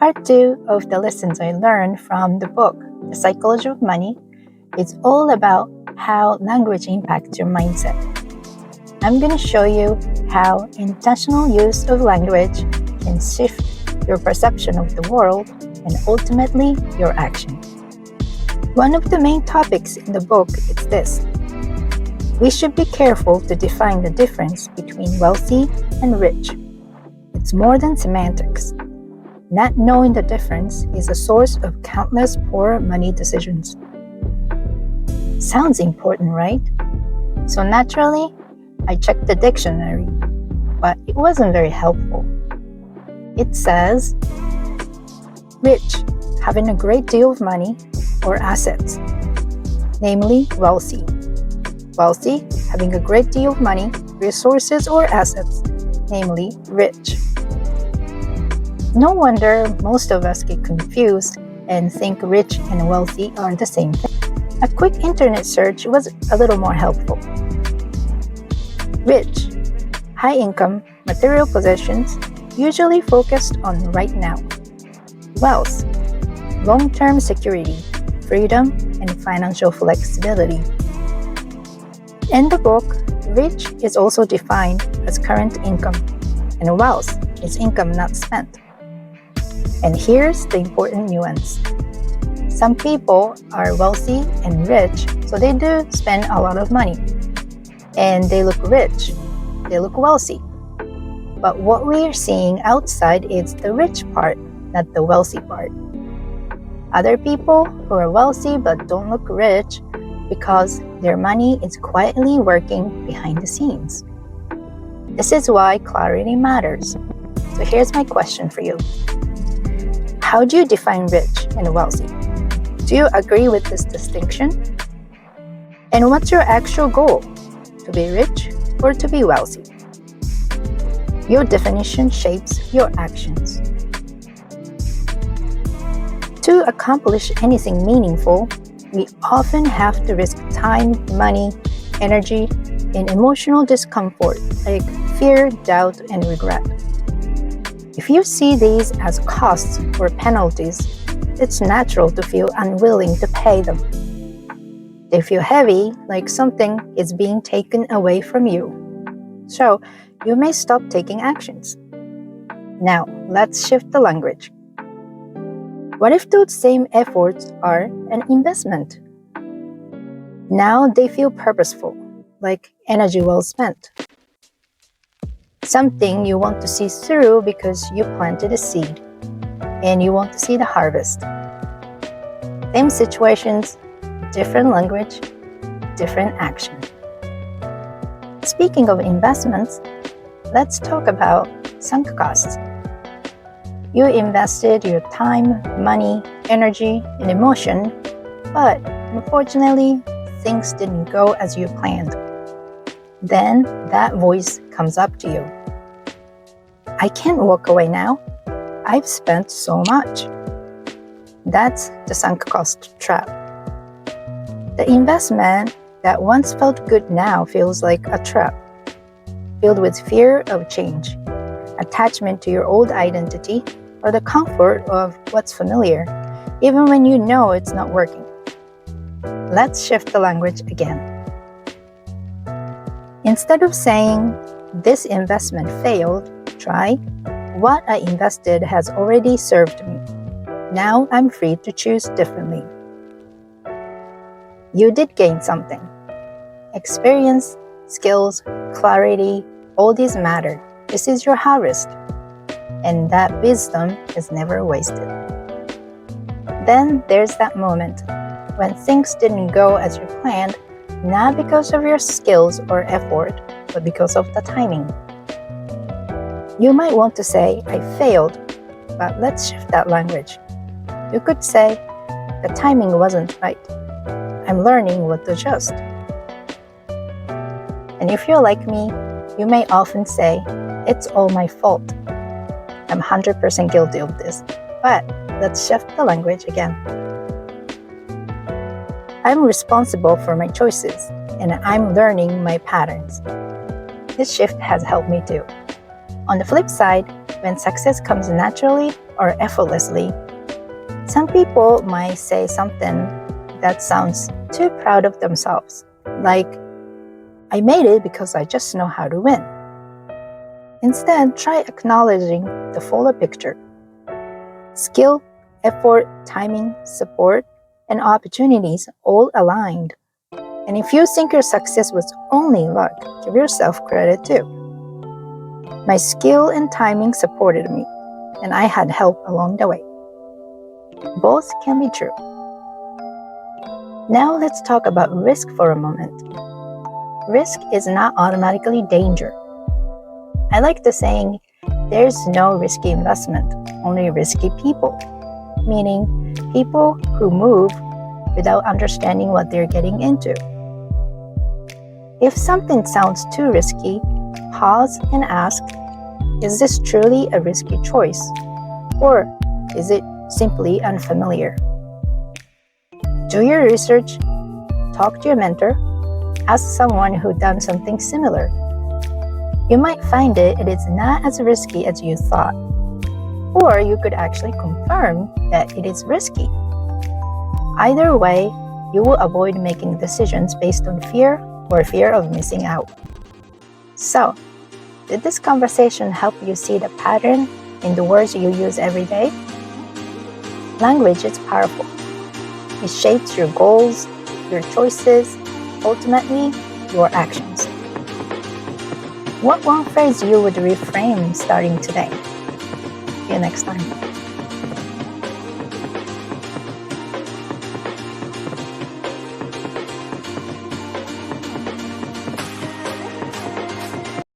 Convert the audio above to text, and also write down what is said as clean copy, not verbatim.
Part 2 of the lessons I learned from the book, The Psychology of Money, is all about how language impacts your mindset. I'm going to show you how intentional use of language can shift your perception of the world and ultimately your action. One of the main topics in the book is this. We should be careful to define the difference between wealthy and rich. It's more than semantics. Not knowing the difference is a source of countless poor money decisions. Sounds important, right? So naturally, I checked the dictionary, but it wasn't very helpful. It says, rich, having a great deal of money or assets, namely wealthy. Wealthy, having a great deal of money, resources, or assets, namely rich. No wonder most of us get confused and think rich and wealthy are the same thing. A quick internet search was a little more helpful. Rich, high income, material possessions, usually focused on right now. Wealth, long-term security, freedom, and financial flexibility. In the book, rich is also defined as current income, and wealth is income not spent. And here's the important nuance. Some people are wealthy and rich, so they do spend a lot of money. And they look rich, they look wealthy. But what we are seeing outside is the rich part, not the wealthy part. Other people who are wealthy but don't look rich because their money is quietly working behind the scenes. This is why clarity matters. So here's my question for you. How do you define rich and wealthy? Do you agree with this distinction? And what's your actual goal? To be rich or to be wealthy? Your definition shapes your actions. To accomplish anything meaningful, we often have to risk time, money, energy, and emotional discomfort like fear, doubt, and regret. If you see these as costs or penalties, it's natural to feel unwilling to pay them. They feel heavy, like something is being taken away from you. So, you may stop taking actions. Now, let's shift the language. What if those same efforts are an investment? Now they feel purposeful, like energy well spent. Something you want to see through because you planted a seed and you want to see the harvest. Same situations, different language, different action. Speaking of investments, let's talk about sunk costs. You invested your time, money, energy, and emotion, but unfortunately, things didn't go as you planned. Then that voice comes up to you. I can't walk away now. I've spent so much. That's the sunk cost trap. The investment that once felt good now feels like a trap, filled with fear of change, attachment to your old identity, or the comfort of what's familiar, even when you know it's not working. Let's shift the language again. Instead of saying, this investment failed, try, what I invested has already served me. Now I'm free to choose differently. You did gain something. Experience, skills, clarity, all these matter. This is your harvest. And that wisdom is never wasted. Then there's that moment when things didn't go as you planned, not because of your skills or effort, but because of the timing. You might want to say, I failed, but let's shift that language. You could say, the timing wasn't right. I'm learning what to adjust. And if you're like me, you may often say, it's all my fault. I'm 100% guilty of this, but let's shift the language again. I'm responsible for my choices, and I'm learning my patterns. This shift has helped me too. On the flip side, when success comes naturally or effortlessly. Some people might say something that sounds too proud of themselves, like, I made it because I just know how to win. Instead, try acknowledging the fuller picture. Skill, effort, timing, support, and opportunities all aligned. And if you think your success was only luck, give yourself credit too. My skill and timing supported me, and I had help along the way. Both can be true. Now let's talk about risk for a moment. Risk is not automatically danger. I like the saying, there's no risky investment, only risky people, meaning people who move without understanding what they're getting into. If something sounds too risky, pause and ask, is this truly a risky choice? Or is it simply unfamiliar? Do your research, talk to your mentor, ask someone who's done something similar. You might find it is not as risky as you thought, or you could actually confirm that it is risky. Either way, you will avoid making decisions based on fear or fear of missing out. So, did this conversation help you see the pattern in the words you use every day? Language is powerful. It shapes your goals, your choices, ultimately, your actions. What one phrase you would reframe starting today? See you next time.